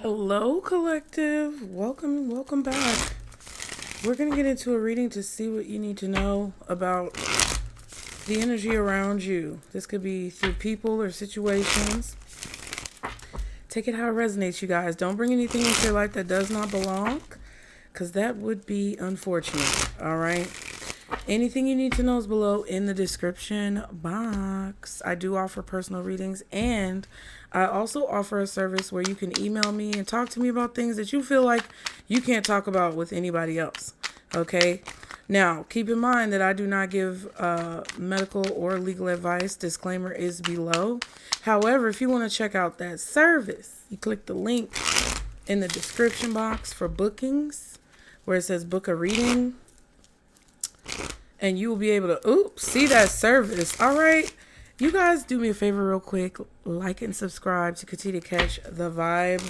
Hello, collective. Welcome back. We're going to get into a reading to see what you need to know about the energy around you. This could be through people or situations. Take it how it resonates, you guys. Don't bring anything into your life that does not belong, because that would be unfortunate. All right. Anything you need to know is below in the description box. I do offer personal readings, and I also offer a service where you can email me and talk to me about things that you feel like you can't talk about with anybody else. Okay? Now, keep in mind that I do not give medical or legal advice. Disclaimer is below. However, if you want to check out that service, you click the link in the description box for bookings where it says book a reading. And you will be able to see that service. All right. You guys do me a favor real quick. Like and subscribe to continue to catch the vibe.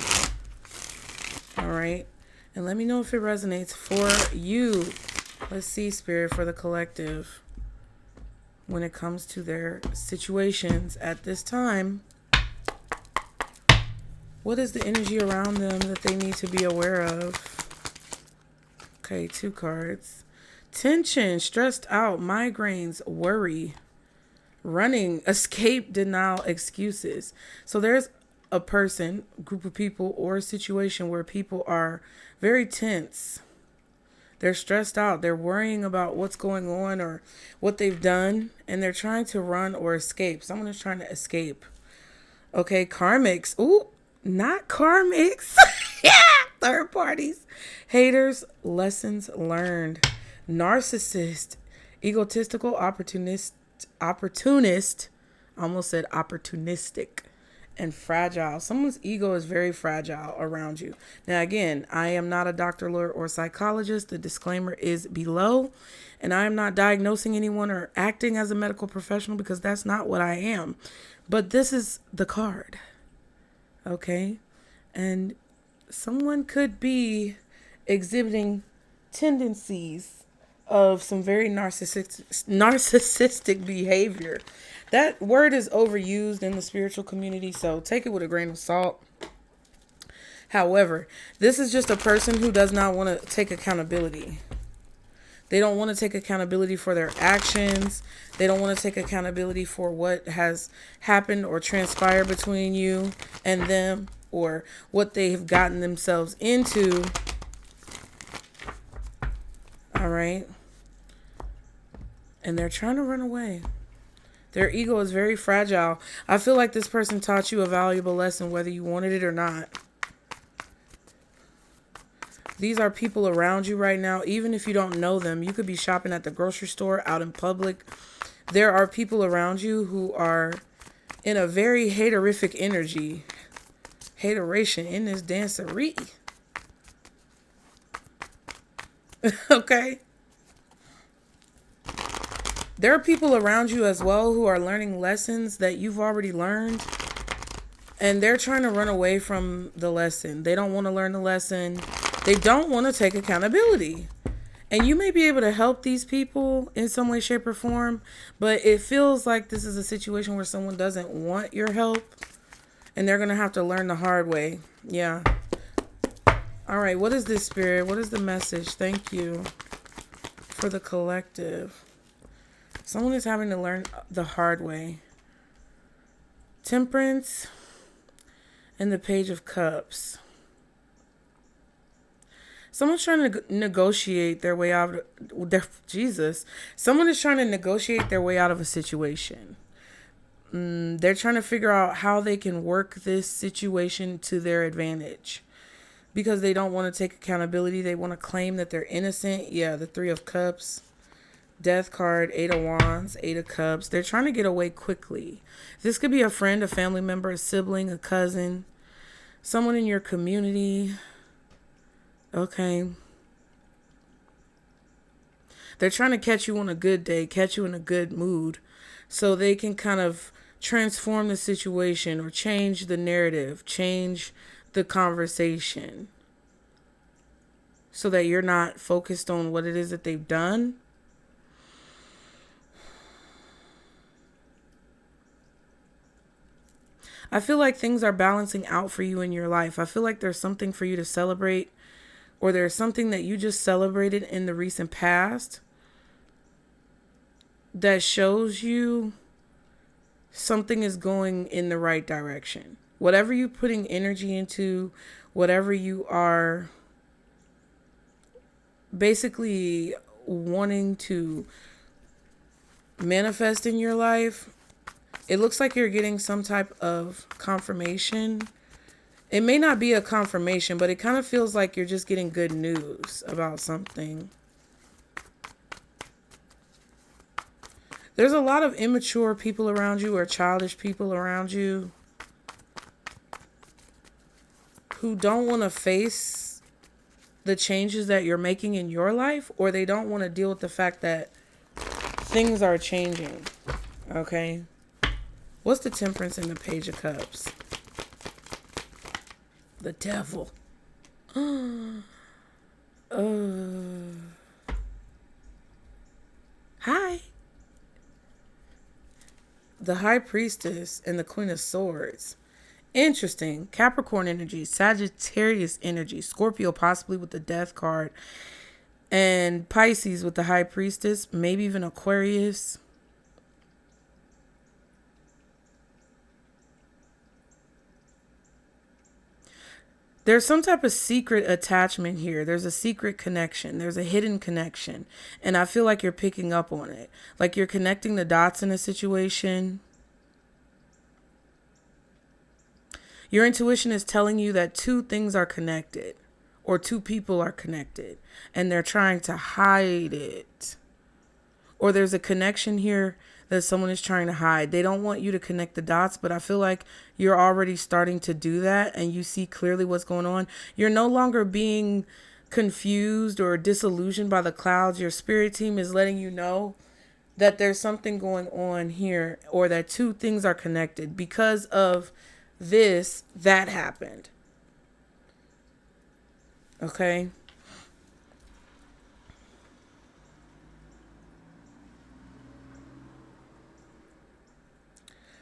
All right. And let me know if it resonates for you. Let's see, Spirit, for the collective. When it comes to their situations at this time. What is the energy around them that they need to be aware of? Okay, 2 cards. Tension, stressed out, migraines, worry, running, escape, denial, excuses. So there's a person, group of people, or a situation where people are very tense. They're stressed out. They're worrying about what's going on or what they've done, and they're trying to run or escape. Someone is trying to escape. Okay, karmics. Ooh, not karmics. Yeah, third parties. Haters, lessons learned. Narcissist, egotistical, opportunist, almost said opportunistic, and fragile. Someone's ego is very fragile around you. Now, again, I am not a doctor, lawyer, or psychologist. The disclaimer is below, and I am not diagnosing anyone or acting as a medical professional because that's not what I am. But this is the card, okay? And someone could be exhibiting tendencies of some very narcissistic behavior. That word is overused in the spiritual community, so take it with a grain of salt. However, this is just a person who does not want to take accountability. They don't want to take accountability for their actions. They don't want to take accountability for what has happened or transpired between you and them, or what they have gotten themselves into. All right. And they're trying to run away. Their ego is very fragile. I feel like this person taught you a valuable lesson, whether you wanted it or not. These are people around you right now, even if you don't know them. You could be shopping at the grocery store, out in public. There are people around you who are in a very haterific energy. Hateration in this dancery. Okay? There are people around you as well who are learning lessons that you've already learned. And they're trying to run away from the lesson. They don't want to learn the lesson. They don't want to take accountability. And you may be able to help these people in some way, shape, or form. But it feels like this is a situation where someone doesn't want your help. And they're going to have to learn the hard way. Yeah. All right. What is this, Spirit? What is the message? Thank you for the collective. Someone is having to learn the hard way. Temperance and the Page of Cups. Someone's trying to negotiate their way out of Someone is trying to negotiate their way out of a situation. They're trying to figure out how they can work this situation to their advantage. Because they don't want to take accountability. They want to claim that they're innocent. Yeah, the 3 of Cups. Death card, 8 of Wands, 8 of Cups. They're trying to get away quickly. This could be a friend, a family member, a sibling, a cousin, someone in your community. Okay. They're trying to catch you on a good day, catch you in a good mood, so they can kind of transform the situation or change the narrative, change the conversation, so that you're not focused on what it is that they've done. I feel like things are balancing out for you in your life. I feel like there's something for you to celebrate, or there's something that you just celebrated in the recent past that shows you something is going in the right direction. Whatever you're putting energy into, whatever you are basically wanting to manifest in your life, it looks like you're getting some type of confirmation. It may not be a confirmation, but it kind of feels like you're just getting good news about something. There's a lot of immature people around you, or childish people around you, who don't want to face the changes that you're making in your life, or they don't want to deal with the fact that things are changing. Okay? What's the Temperance in the Page of Cups? The Devil. Hi. The High Priestess and the Queen of Swords. Interesting. Capricorn energy, Sagittarius energy, Scorpio possibly with the Death card, and Pisces with the High Priestess, maybe even Aquarius. There's some type of secret attachment here. There's a secret connection. There's a hidden connection. And I feel like you're picking up on it. Like you're connecting the dots in a situation. Your intuition is telling you that two things are connected, or two people are connected, and they're trying to hide it. Or there's a connection here that someone is trying to hide. They don't want you to connect the dots, but I feel like you're already starting to do that, and you see clearly what's going on. You're no longer being confused or disillusioned by the clouds. Your spirit team is letting you know that there's something going on here, or that two things are connected. Because of this, that happened. Okay?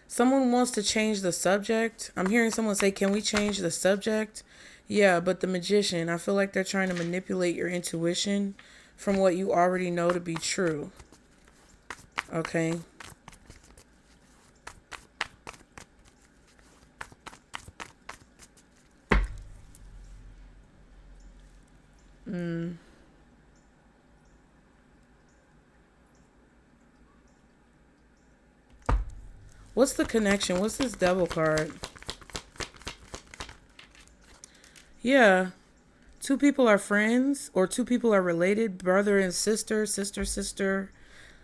Someone wants to change the subject. I'm hearing someone say, can we change the subject? Yeah, but the Magician, I feel like they're trying to manipulate your intuition from what you already know to be true. Okay? What's the connection? What's this Devil card? Yeah. Two people are friends, or two people are related. Brother and sister, sister, sister,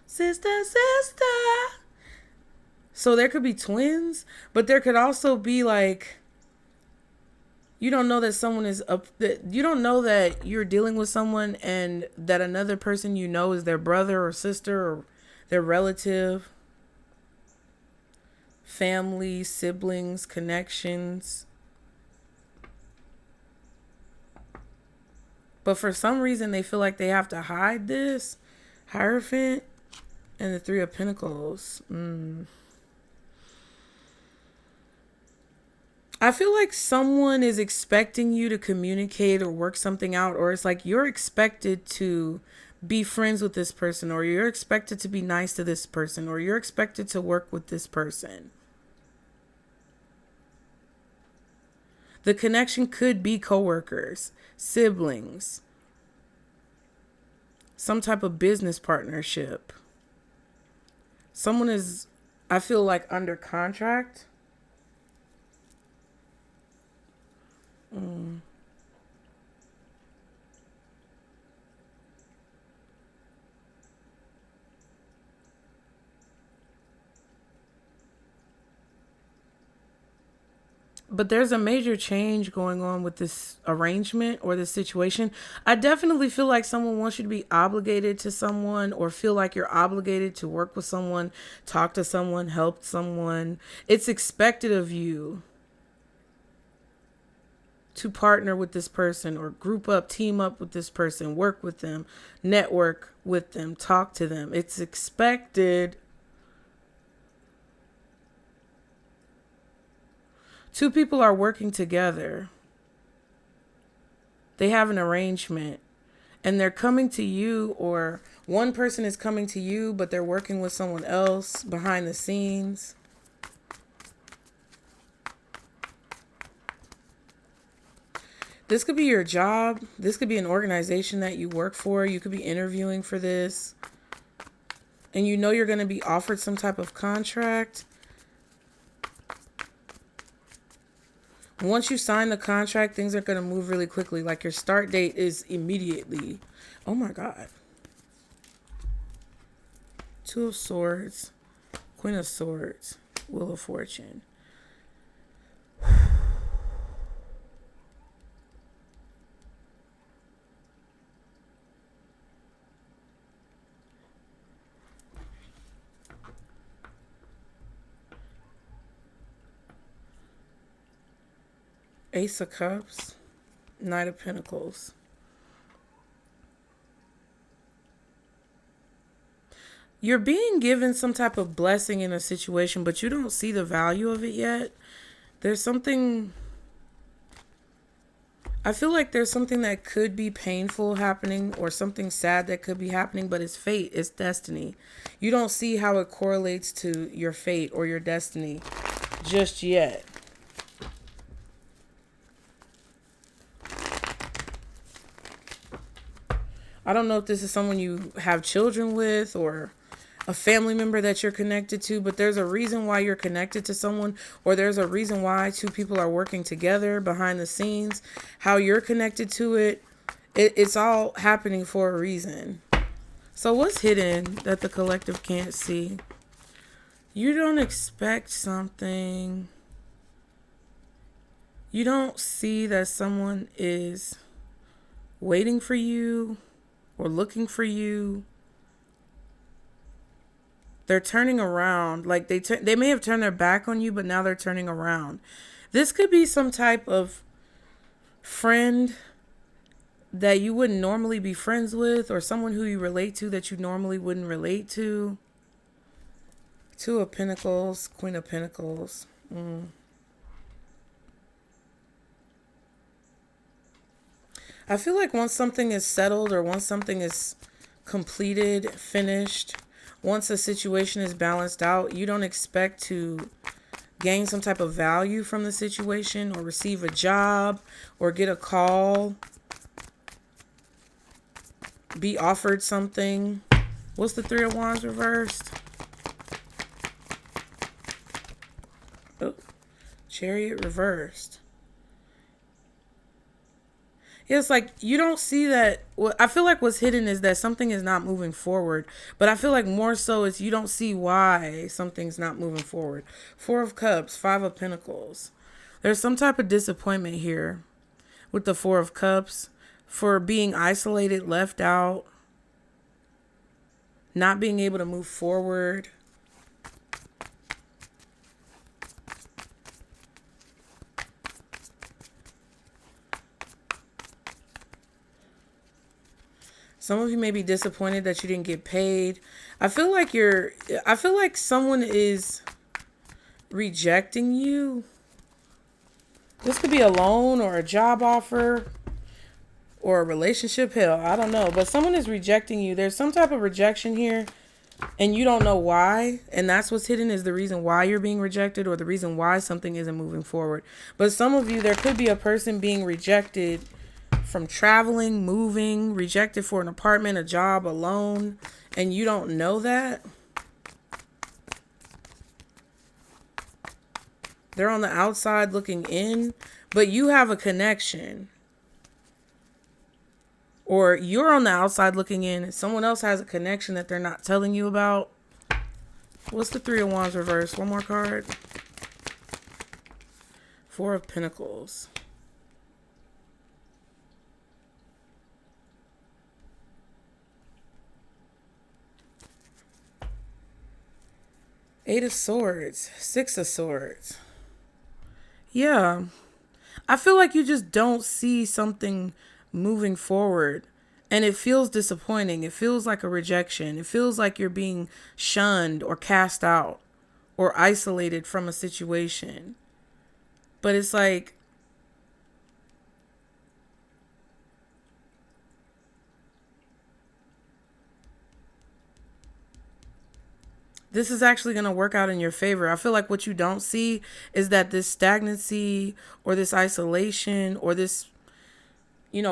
sister, sister. So there could be twins, but there could also be like, you don't know that someone is up, that you don't know that you're dealing with someone and that another person you know is their brother or sister or their relative. Family, siblings, connections. But for some reason, they feel like they have to hide this. Hierophant and the Three of Pentacles. I feel like someone is expecting you to communicate or work something out, or it's like you're expected to be friends with this person, or you're expected to be nice to this person, or you're expected to work with this person. The connection could be coworkers, siblings, some type of business partnership. Someone is, I feel like, under contract. But there's a major change going on with this arrangement or this situation. I definitely feel like someone wants you to be obligated to someone, or feel like you're obligated to work with someone, talk to someone, help someone. It's expected of you to partner with this person, or group up, team up with this person, work with them, network with them, talk to them. It's expected. Two people are working together. They have an arrangement and they're coming to you, or one person is coming to you, but they're working with someone else behind the scenes. This could be your job. This could be an organization that you work for. You could be interviewing for this. And you know you're going to be offered some type of contract. Once you sign the contract, things are going to move really quickly. Like your start date is immediately. Oh my God. Two of Swords. Queen of Swords. Wheel of Fortune. Ace of Cups, Knight of Pentacles. You're being given some type of blessing in a situation, but you don't see the value of it yet. There's something, I feel like there's something that could be painful happening or something sad that could be happening, but it's fate, it's destiny. You don't see how it correlates to your fate or your destiny just yet. I don't know if this is someone you have children with or a family member that you're connected to, but there's a reason why you're connected to someone, or there's a reason why two people are working together behind the scenes. How you're connected to it, it's all happening for a reason. So what's hidden that the collective can't see? You don't expect something. You don't see that someone is waiting for you or looking for you. They're turning around. Like they may have turned their back on you, but now they're turning around. This could be some type of friend that you wouldn't normally be friends with, or someone who you relate to that you normally wouldn't relate to. Two of Pentacles, Queen of Pentacles. I feel like once something is settled, or once something is completed, finished, once a situation is balanced out, you don't expect to gain some type of value from the situation, or receive a job, or get a call, be offered something. What's the Three of Wands reversed? Oh, Chariot reversed. It's like you don't see that. I feel like what's hidden is that something is not moving forward. But I feel like more so is you don't see why something's not moving forward. Four of Cups, Five of Pentacles. There's some type of disappointment here with the Four of Cups for being isolated, left out, not being able to move forward. Some of you may be disappointed that you didn't get paid. I feel like someone is rejecting you. This could be a loan or a job offer or a relationship. Hell, I don't know. But someone is rejecting you. There's some type of rejection here and you don't know why. And that's what's hidden, is the reason why you're being rejected, or the reason why something isn't moving forward. But some of you, there could be a person being rejected from traveling, moving, rejected for an apartment, a job, a loan, and you don't know that. They're on the outside looking in, but you have a connection. Or you're on the outside looking in, and someone else has a connection that they're not telling you about. What's the Three of Wands reversed? One more card. Four of Pentacles. Eight of Swords, Six of Swords. Yeah. I feel like you just don't see something moving forward, and it feels disappointing. It feels like a rejection. It feels like you're being shunned or cast out or isolated from a situation. But it's like, this is actually going to work out in your favor. I feel like what you don't see is that this stagnancy or this isolation or this,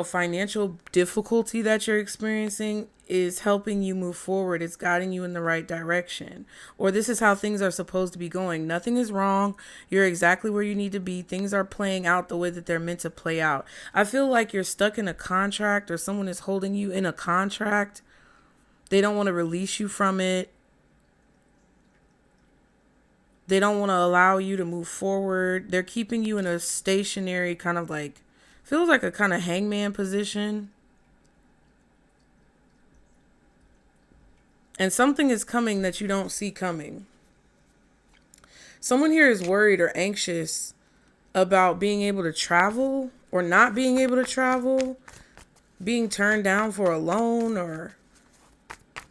financial difficulty that you're experiencing is helping you move forward. It's guiding you in the right direction. Or this is how things are supposed to be going. Nothing is wrong. You're exactly where you need to be. Things are playing out the way that they're meant to play out. I feel like you're stuck in a contract, or someone is holding you in a contract. They don't want to release you from it. They don't want to allow you to move forward. They're keeping you in a stationary kind of like, feels like a kind of hangman position. And something is coming that you don't see coming. Someone here is worried or anxious about being able to travel or not being able to travel, being turned down for a loan or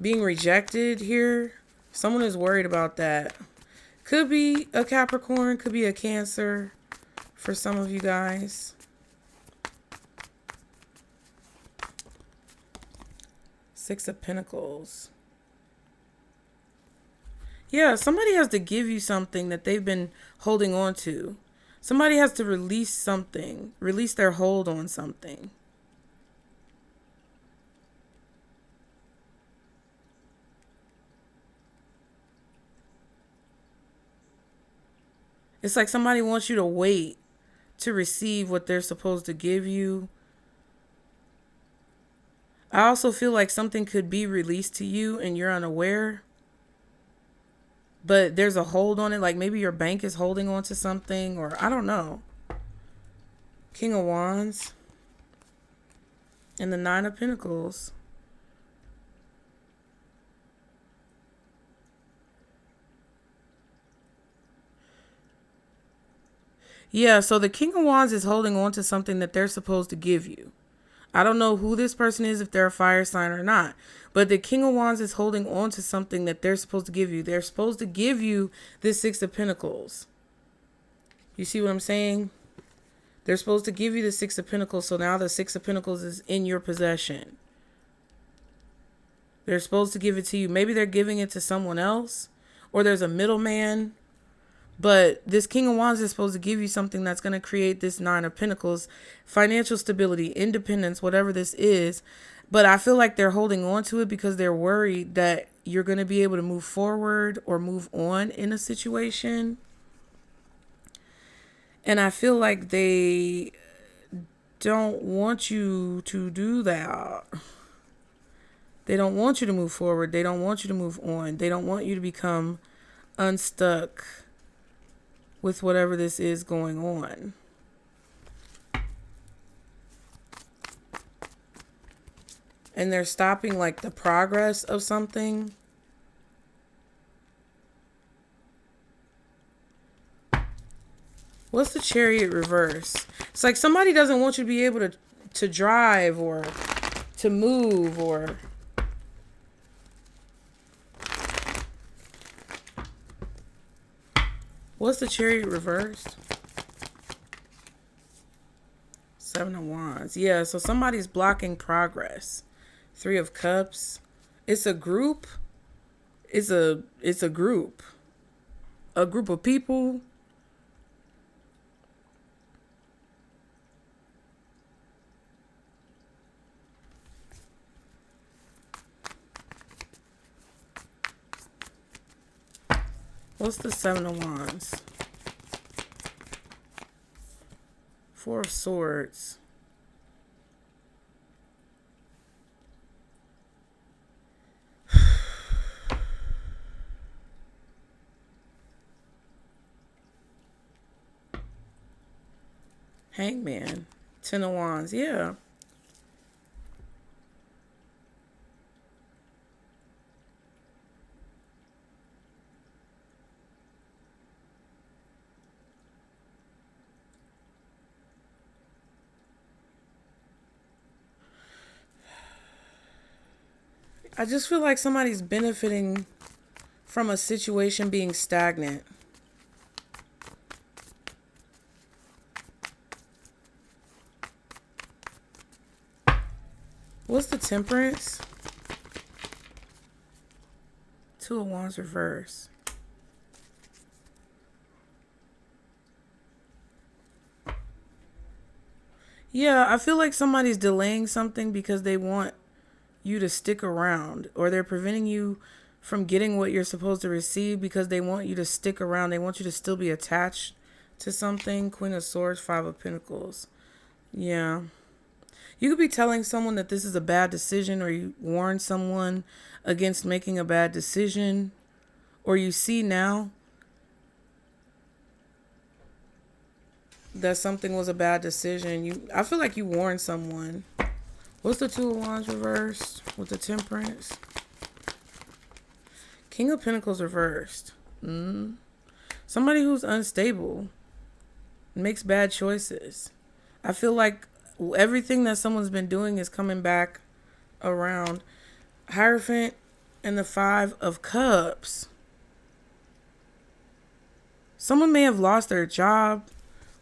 being rejected here. Someone is worried about that. Could be a Capricorn, could be a Cancer for some of you guys. Six of Pentacles. Yeah, somebody has to give you something that they've been holding on to. Somebody has to release something, release their hold on something. It's like somebody wants you to wait to receive what they're supposed to give you. I also feel like something could be released to you and you're unaware. But there's a hold on it. Like maybe your bank is holding on to something, or I don't know. King of Wands. And the Nine of Pentacles. Yeah, so the King of Wands is holding on to something that they're supposed to give you. I don't know who this person is, if they're a fire sign or not. But the King of Wands is holding on to something that they're supposed to give you. They're supposed to give you this Six of Pentacles. You see what I'm saying? They're supposed to give you the Six of Pentacles. So now the Six of Pentacles is in your possession. They're supposed to give it to you. Maybe they're giving it to someone else. Or there's a middleman. But this King of Wands is supposed to give you something that's going to create this Nine of Pentacles, financial stability, independence, whatever this is. But I feel like they're holding on to it because they're worried that you're going to be able to move forward or move on in a situation. And I feel like they don't want you to do that. They don't want you to move forward. They don't want you to move on. They don't want you to become unstuck with whatever this is going on. And they're stopping like the progress of something. What's the Chariot reverse? It's like somebody doesn't want you to be able to drive or to move or... What's the Chariot reversed? Seven of Wands. Yeah, so somebody's blocking progress. Three of Cups. It's a group. It's a group. A group of people. What's the Seven of Wands? Four of Swords. Hangman. Ten of Wands. Yeah. I just feel like somebody's benefiting from a situation being stagnant. What's the Temperance? Two of Wands reverse. Yeah, I feel like somebody's delaying something because they want you to stick around, or they're preventing you from getting what you're supposed to receive because they want you to stick around. They want you to still be attached to something. Queen of Swords, Five of Pentacles. Yeah. You could be telling someone that this is a bad decision, or you warn someone against making a bad decision, or you see now that something was a bad decision. I feel like you warned someone. What's the Two of Wands reversed with the Temperance? King of Pentacles reversed. Somebody who's unstable, makes bad choices. I feel like everything that someone's been doing is coming back around. Hierophant and the Five of Cups. Someone may have lost their job,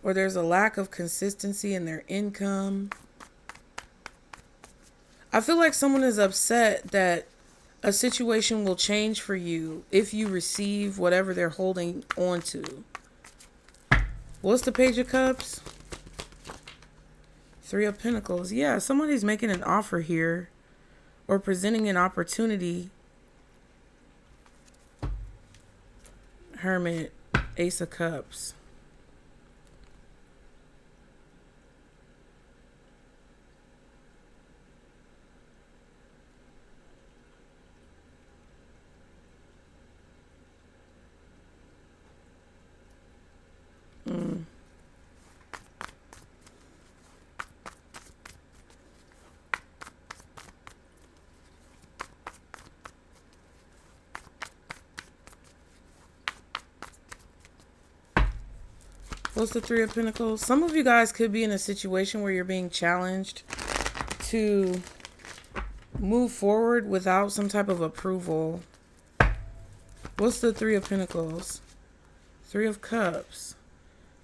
or there's a lack of consistency in their income. I feel like someone is upset that a situation will change for you if you receive whatever they're holding on to. What's the Page of Cups? Three of Pentacles. Yeah, somebody's making an offer here, or presenting an opportunity. Hermit, Ace of Cups. What's the Three of Pentacles? Some of you guys could be in a situation where you're being challenged to move forward without some type of approval. What's the Three of Pentacles? Three of Cups.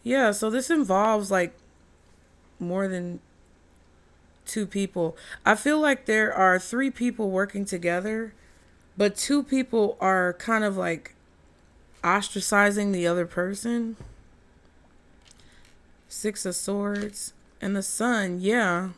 Yeah, so this involves like more than two people. I feel like there are three people working together, but two people are kind of like ostracizing the other person. Six of Swords and the Sun. Yeah.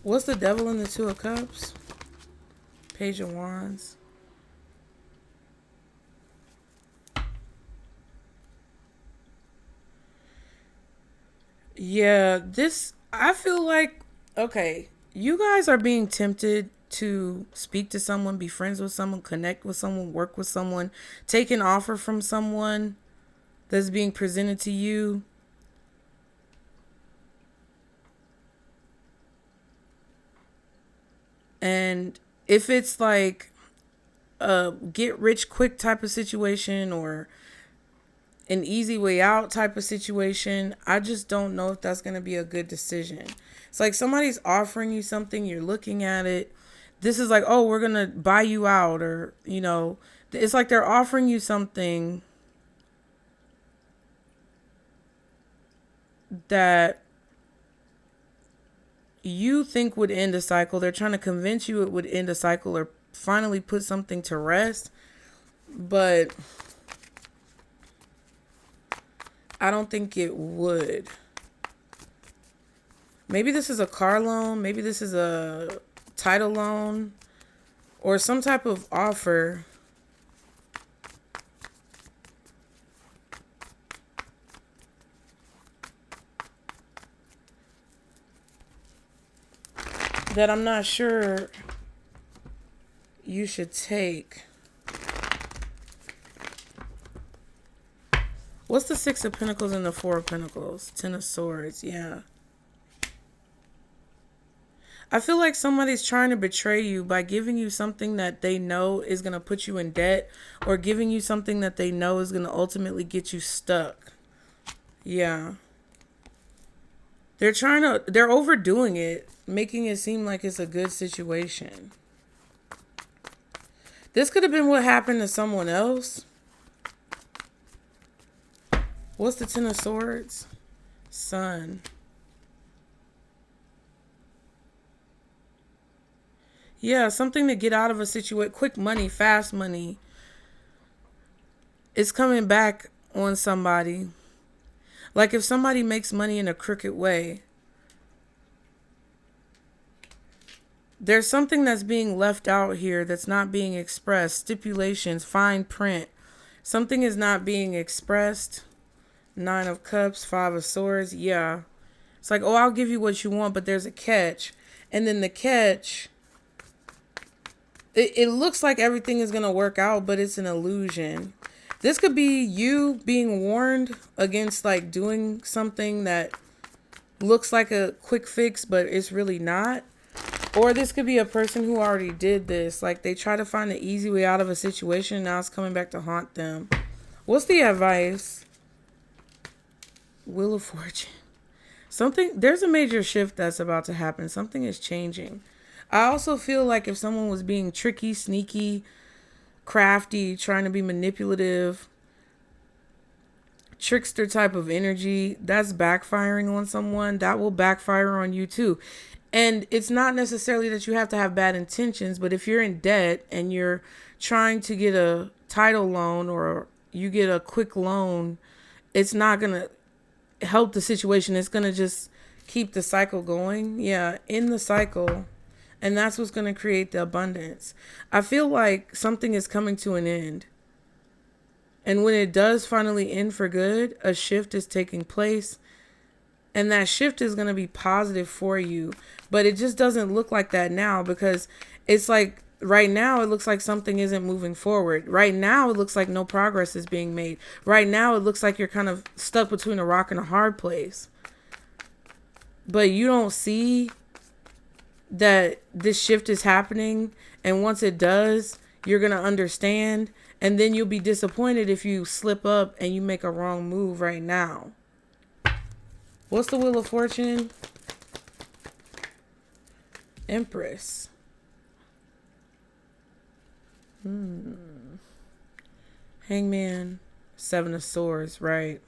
What's the Devil in the Two of Cups? Page of Wands. Yeah, I feel like, okay, you guys are being tempted to speak to someone, be friends with someone, connect with someone, work with someone, take an offer from someone that's being presented to you. And if it's like a get rich quick type of situation, or an easy way out type of situation, I just don't know if that's going to be a good decision. It's like somebody's offering you something, you're looking at it. This is like, oh, we're going to buy you out, or, you know, it's like they're offering you something that you think would end a cycle. They're trying to convince you it would end a cycle, or finally put something to rest. But I don't think it would. Maybe this is a car loan. Maybe this is a title loan, or some type of offer that I'm not sure you should take. What's the Six of Pentacles and the Four of Pentacles? Ten of Swords, yeah. I feel like somebody's trying to betray you by giving you something that they know is going to put you in debt, or giving you something that they know is going to ultimately get you stuck. Yeah. They're overdoing it, making it seem like it's a good situation. This could have been what happened to someone else. What's the Ten of Swords? Sun. Yeah, something to get out of a situation. Quick money, fast money. It's coming back on somebody. Like if somebody makes money in a crooked way, there's something that's being left out here that's not being expressed. Stipulations, fine print. Something is not being expressed. 9 of Cups, 5 of Swords. Yeah. It's like, oh, I'll give you what you want, but there's a catch. And then the catch, it looks like everything is going to work out, but it's an illusion. This could be you being warned against like doing something that looks like a quick fix, but it's really not. Or this could be a person who already did this. Like they try to find an easy way out of a situation. And now it's coming back to haunt them. What's the advice? Wheel of Fortune. There's a major shift that's about to happen. Something is changing. I also feel like if someone was being tricky, sneaky, crafty, trying to be manipulative, trickster type of energy, that's backfiring on someone. That will backfire on you too. And it's not necessarily that you have to have bad intentions, but if you're in debt and you're trying to get a title loan or you get a quick loan, it's not going to help the situation. It's going to just keep the cycle going. Yeah, in the cycle. And that's what's going to create the abundance. I feel like something is coming to an end. And when it does finally end for good, a shift is taking place. And that shift is going to be positive for you. But it just doesn't look like that now because it's like right now it looks like something isn't moving forward. Right now it looks like no progress is being made. Right now it looks like you're kind of stuck between a rock and a hard place. But you don't see that this shift is happening, and once it does, you're going to understand, and then you'll be disappointed if you slip up and you make a wrong move right now. What's the Wheel of Fortune? Empress. Hangman. 7 of Swords, right.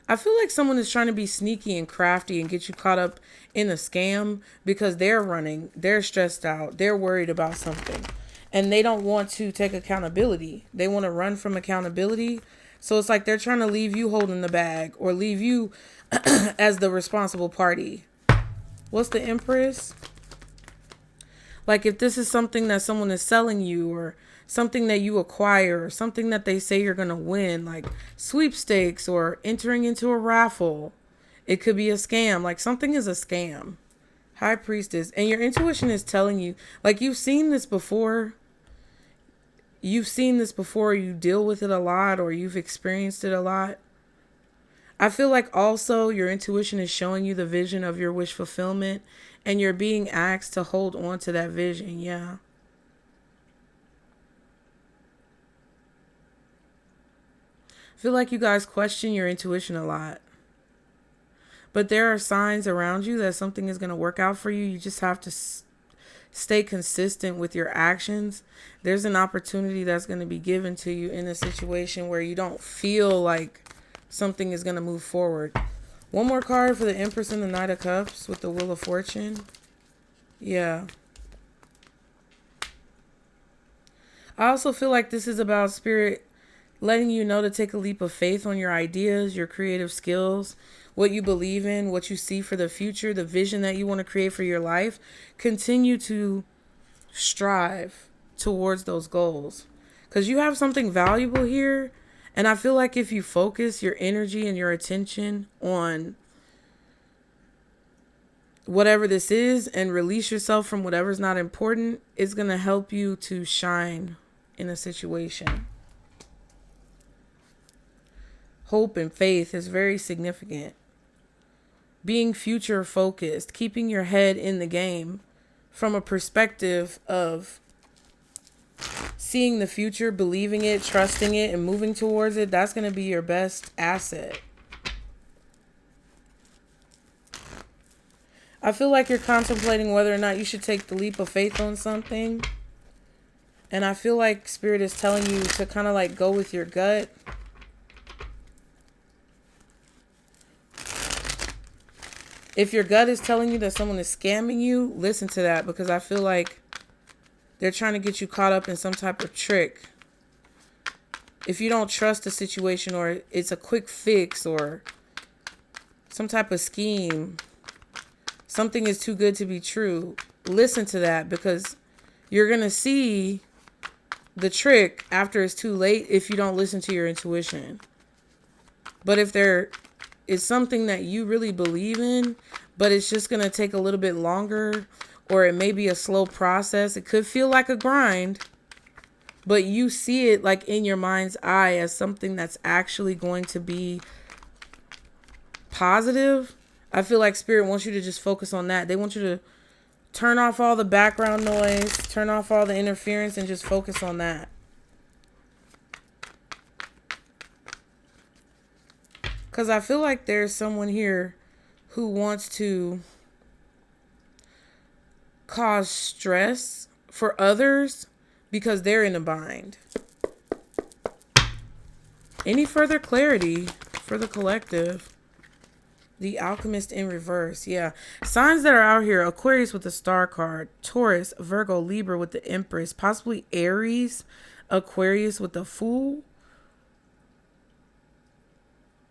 I feel like someone is trying to be sneaky and crafty and get you caught up in a scam because they're running, they're stressed out, they're worried about something, and they don't want to take accountability. They want to run from accountability. So it's like they're trying to leave you holding the bag or leave you as the responsible party. What's the Empress? Like if this is something that someone is selling you or something that you acquire, or something that they say you're going to win, like sweepstakes or entering into a raffle. It could be a scam. Like something is a scam. High Priestess. And your intuition is telling you, like you've seen this before. You've seen this before. You deal with it a lot or you've experienced it a lot. I feel like also your intuition is showing you the vision of your wish fulfillment and you're being asked to hold on to that vision. Yeah. I feel like you guys question your intuition a lot. But there are signs around you that something is going to work out for you. You just have to stay consistent with your actions. There's an opportunity that's going to be given to you in a situation where you don't feel like something is going to move forward. One more card for the Empress and the Knight of Cups with the Wheel of Fortune. Yeah. I also feel like this is about Spirit letting you know to take a leap of faith on your ideas, your creative skills, what you believe in, what you see for the future, the vision that you want to create for your life. Continue to strive towards those goals because you have something valuable here. And I feel like if you focus your energy and your attention on whatever this is and release yourself from whatever's not important, it's going to help you to shine in a situation. Hope and faith is very significant. Being future focused, keeping your head in the game from a perspective of seeing the future, believing it, trusting it, and moving towards it. That's going to be your best asset. I feel like you're contemplating whether or not you should take the leap of faith on something. And I feel like Spirit is telling you to kind of like go with your gut. If your gut is telling you that someone is scamming you, listen to that, because I feel like they're trying to get you caught up in some type of trick. If you don't trust the situation, or it's a quick fix, or some type of scheme, something is too good to be true, listen to that, because you're going to see the trick after it's too late if you don't listen to your intuition. But if there is something that you really believe in, but it's just going to take a little bit longer, or it may be a slow process, it could feel like a grind, but you see it like in your mind's eye as something that's actually going to be positive. I feel like Spirit wants you to just focus on that. They want you to turn off all the background noise, turn off all the interference, and just focus on that. Because I feel like there's someone here who wants to cause stress for others because they're in a bind. Any further clarity for the collective? The Alchemist in reverse. Yeah. Signs that are out here. Aquarius with the Star card. Taurus, Virgo, Libra with the Empress. Possibly Aries. Aquarius with the Fool.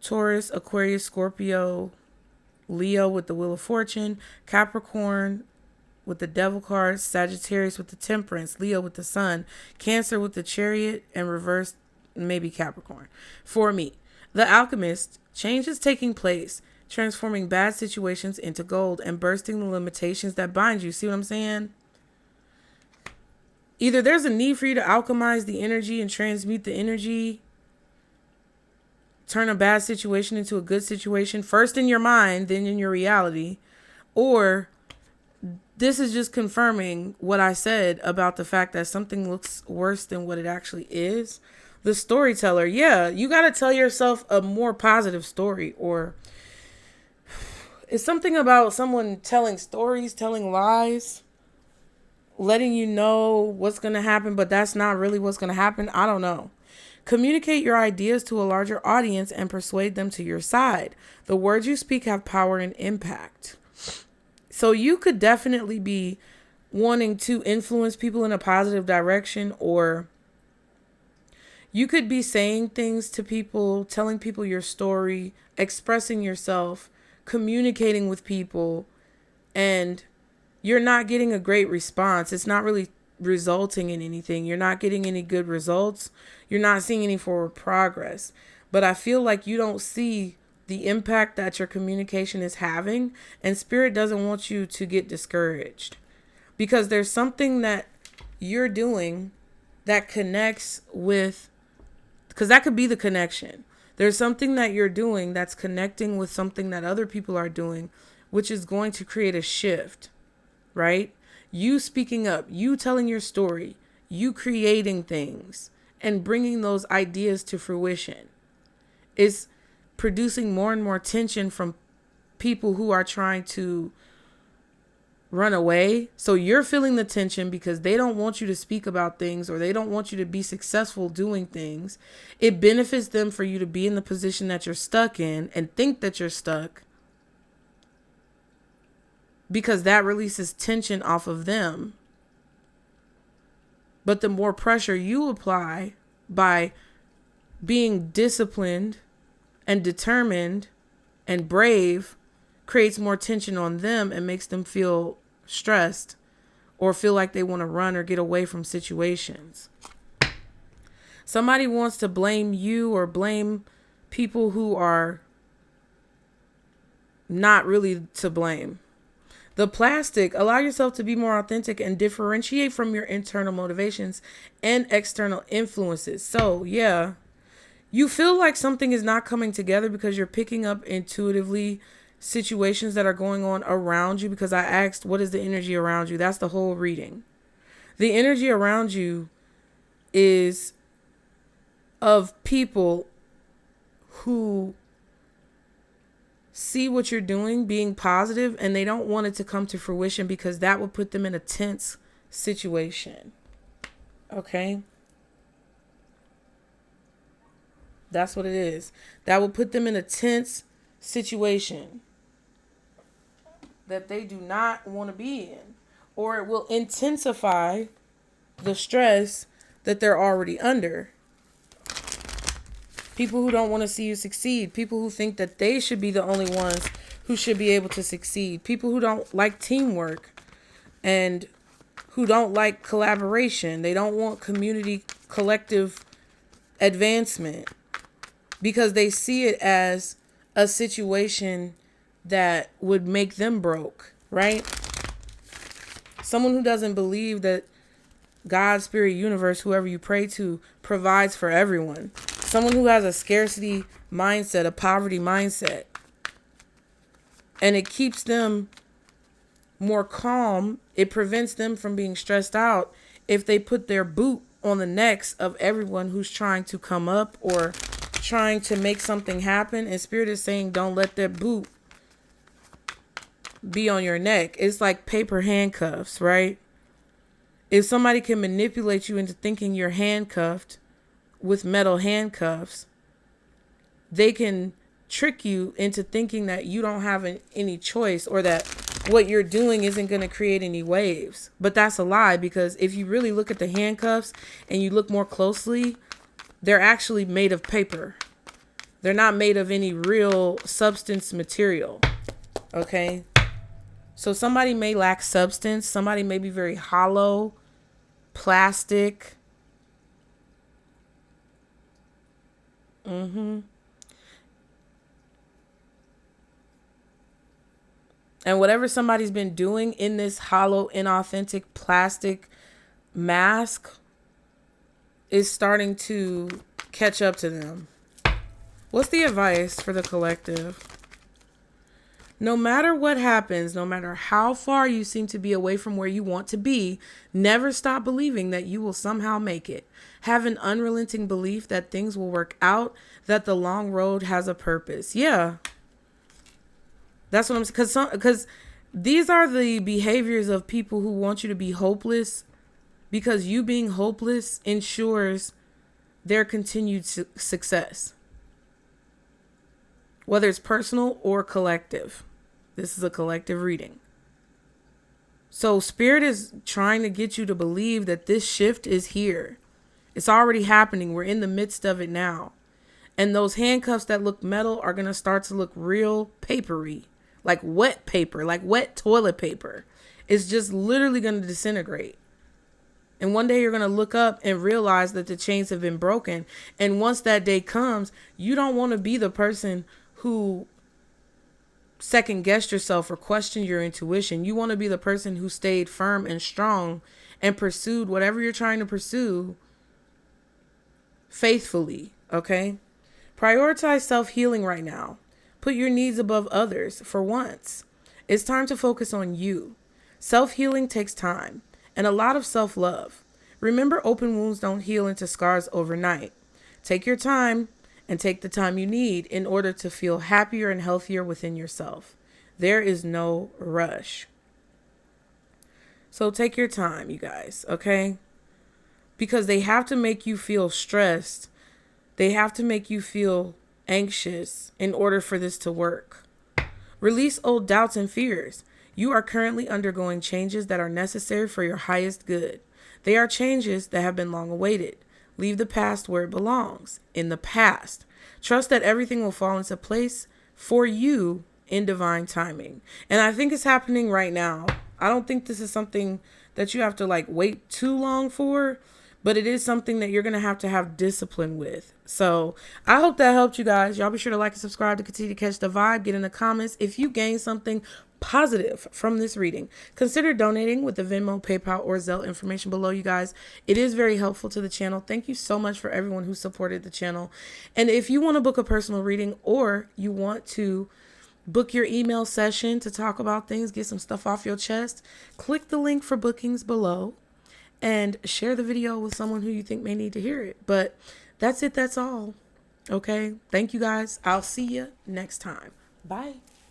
Taurus, Aquarius, Scorpio, Leo with the Wheel of Fortune. Capricorn with the Devil card. Sagittarius with the Temperance. Leo with the Sun. Cancer with the Chariot. And reverse, maybe Capricorn. For me, the Alchemist, change is taking place, transforming bad situations into gold and bursting the limitations that bind you. See what I'm saying? Either there's a need for you to alchemize the energy and transmute the energy, turn a bad situation into a good situation, first in your mind, then in your reality, or this is just confirming what I said about the fact that something looks worse than what it actually is. The storyteller, yeah, you got to tell yourself a more positive story, or it's something about someone telling stories, telling lies, letting you know what's going to happen, but that's not really what's going to happen. I don't know. Communicate your ideas to a larger audience and persuade them to your side. The words you speak have power and impact. So you could definitely be wanting to influence people in a positive direction, or you could be saying things to people, telling people your story, expressing yourself, communicating with people, and you're not getting a great response. It's not really resulting in anything. You're not getting any good results. You're not seeing any forward progress. But I feel like you don't see the impact that your communication is having, and Spirit doesn't want you to get discouraged, because there's something that you're doing that connects with, because that could be the connection. There's something that you're doing that's connecting with something that other people are doing, which is going to create a shift, right? You speaking up, you telling your story, you creating things and bringing those ideas to fruition is producing more and more tension from people who are trying to run away. So you're feeling the tension because they don't want you to speak about things, or they don't want you to be successful doing things. It benefits them for you to be in the position that you're stuck in and think that you're stuck, because that releases tension off of them. But the more pressure you apply by being disciplined and determined and brave creates more tension on them and makes them feel stressed or feel like they want to run or get away from situations. Somebody wants to blame you or blame people who are not really to blame. The plastic, allow yourself to be more authentic and differentiate from your internal motivations and external influences. So, yeah, you feel like something is not coming together because you're picking up intuitively situations that are going on around you, because I asked, what is the energy around you? That's the whole reading. The energy around you is of people who see what you're doing being positive, and they don't want it to come to fruition because that would put them in a tense situation. Okay? That's what it is. That will put them in a tense situation that they do not want to be in. Or it will intensify the stress that they're already under. People who don't want to see you succeed. People who think that they should be the only ones who should be able to succeed. People who don't like teamwork and who don't like collaboration. They don't want community, collective advancement because they see it as a situation that would make them broke, right? Someone who doesn't believe that God, spirit, universe, whoever you pray to, provides for everyone. Someone who has a scarcity mindset, a poverty mindset. And it keeps them more calm. It prevents them from being stressed out if they put their boot on the necks of everyone who's trying to come up or trying to make something happen. And Spirit is saying, don't let that boot be on your neck. It's like paper handcuffs, right? If somebody can manipulate you into thinking you're handcuffed with metal handcuffs, they can trick you into thinking that you don't have any choice or that what you're doing isn't going to create any waves. But that's a lie, because if you really look at the handcuffs and you look more closely, they're actually made of paper. They're not made of any real substance material. Okay? So somebody may lack substance. Somebody may be very hollow, plastic. And whatever somebody's been doing in this hollow, inauthentic plastic mask is starting to catch up to them. What's the advice for the collective? No matter what happens, no matter how far you seem to be away from where you want to be, never stop believing that you will somehow make it. Have an unrelenting belief that things will work out, that the long road has a purpose. Yeah. That's what I'm saying. Because these are the behaviors of people who want you to be hopeless, because you being hopeless ensures their continued success, whether it's personal or collective. This is a collective reading. So Spirit is trying to get you to believe that this shift is here. It's already happening. We're in the midst of it now. And those handcuffs that look metal are going to start to look real papery, like wet paper, like wet toilet paper. It's just literally going to disintegrate. And one day you're going to look up and realize that the chains have been broken. And once that day comes, you don't want to be the person who second guessed yourself or questioned your intuition. You want to be the person who stayed firm and strong and pursued whatever you're trying to pursue faithfully. Okay? Prioritize self-healing right now. Put your needs above others for once. It's time to focus on you. Self-healing takes time and a lot of self-love. Remember, open wounds don't heal into scars overnight. Take your time and take the time you need in order to feel happier and healthier within yourself. There is no rush. So take your time, you guys, okay? Because they have to make you feel stressed. They have to make you feel anxious in order for this to work. Release old doubts and fears. You are currently undergoing changes that are necessary for your highest good. They are changes that have been long awaited. Leave the past where it belongs, in the past. Trust that everything will fall into place for you in divine timing. And I think it's happening right now. I don't think this is something that you have to wait too long for, but it is something that you're going to have discipline with. So I hope that helped you guys. Y'all be sure to like and subscribe to continue to catch the vibe. Get in the comments if you gained something positive from this reading. Consider donating with the Venmo, PayPal, or Zelle information below, you guys. It is very helpful to the channel. Thank you so much for everyone who supported the channel. And if you want to book a personal reading, or you want to book your email session to talk about things, get some stuff off your chest, click the link for bookings below and share the video with someone who you think may need to hear it. But that's it. That's all. Okay. Thank you guys. I'll see you next time. Bye.